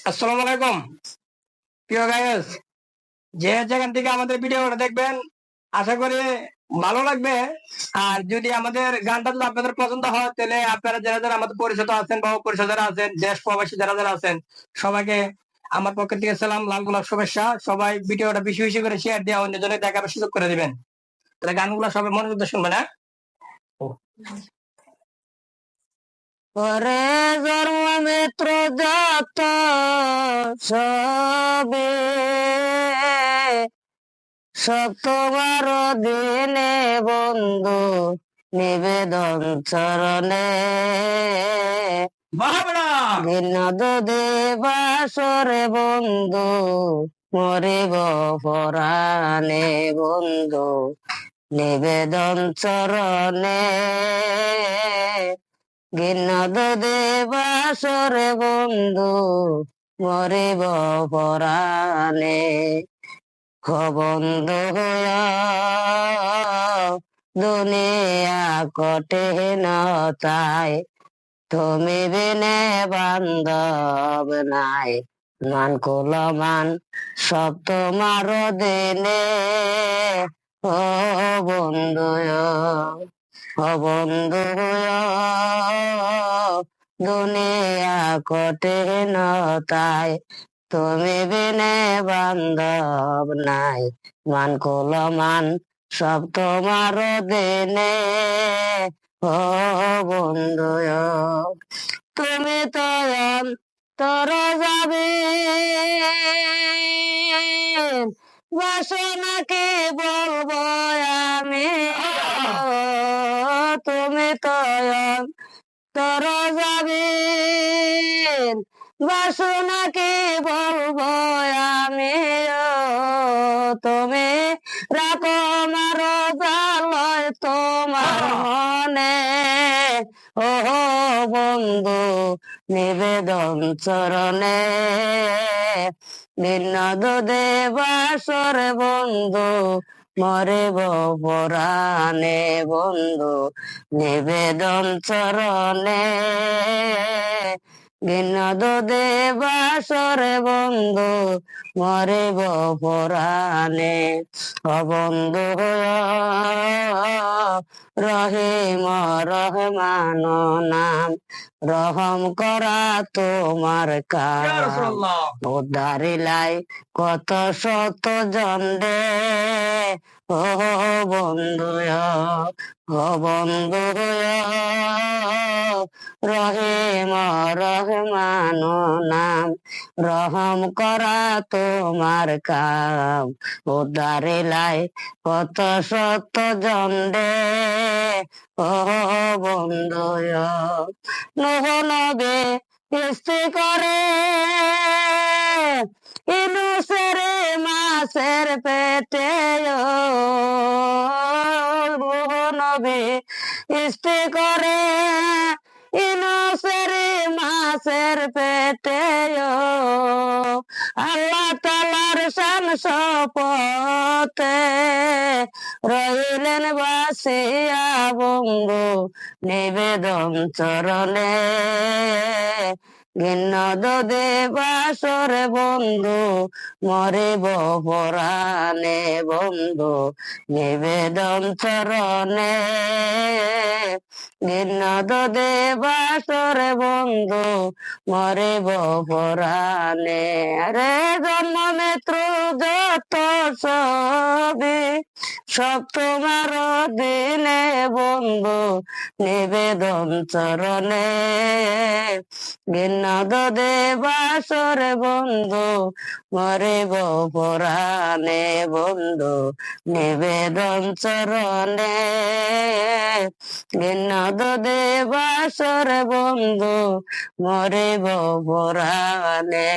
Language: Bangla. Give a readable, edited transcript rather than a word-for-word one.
আসসালামু আলাইকুম প্রিয় গায়স, যে যেখান থেকে আমাদের ভিডিওটা দেখবেন আশা করি ভালো লাগবে। আর যদি আমাদের গানটা যদি আপনাদের পছন্দ হয় তাহলে আপনারা যারা যারা আমাদের পরিচিত আছেন বা অপরিচিত যারা আছেন, দেশ প্রবাসী যারা যারা আছেন, সবাইকে আমার পক্ষ থেকে সালাম, লাল গোলাপ শুভেচ্ছা। সবাই ভিডিওটা বেশি বেশি করে শেয়ার দিয়ে অন্যজনের দেখার সুযোগ করে দিবেন। তাহলে গানগুলো সবাই মনোযোগ দিয়ে শুনবেন, হ্যাঁ। ওরে জন্ম মিত্র যত সবে সব তোমার দিনে বন্ধু নিবেদন চরণে বিনোদ দেবাসরে বন্ধু মরিব পরাণে বন্ধু নিবেদন চরণে বিনোদ দেবাসরে বন্ধু মরিব পরাণে বন্ধু দুনিয়া কটে নতাই তুমি বিনে বান্ধব নাই মান কুলমান সব তোমার দিনে ও বন্ধু ও বন্ধু দুনিয়া কটে নতাই তুমি বিনে বান্ধব নাই মান কুলমান সব তোমার দিনে ও বন্ধু তুমি তো তোর যাবে বাসনাকে বলবো আমি তুমি তো তোর যাবে বাসনাকে বলবো আমি তুমি রাখো আমার জালয় তোমার মনে ও বন্ধু নিবেদন চরণে বিনোদ দেবাসর বন্ধু মরিব পরাণে বন্ধু নিবেদন চরণে বিনোদ দেবাসর বন্ধু মরিব পরাণে বন্ধু রহিম রহমান নাম রহম করা তোমার কাম উদ্ধারিলাই কত শত জন্ডে ও বন্ধু ও বন্ধু রহিম রহমান নাম রহম করা তোমার কাম উদ্ধারিলাই কত শত জন্ডে ও বন্ধু নহ নবে ইস্তি করে ইনুসেরে মাছের পেটে নবে ইস্তি করে ইনুসেরে মাছের পেটে আল্লাহ তালার শান শপথে রইলেন বাসিয়া বন্ধু নিবেদন চরণে বিনোদ দেবাসর বন্ধু মরিব পরাণে বন্ধু নিবেদন চরণে বিনোদ দেবাসর বন্ধু মরিব পরাণে রে জন্ম মিত্র যত সবে সব তোমার দিনে বন্ধু নিবেদন চরণে বিনোদ দেবাসর বন্ধু মরিব পরাণে বন্ধু নিবেদন চরণে বিনোদ দেবাসর বন্ধু মরিব পরাণে।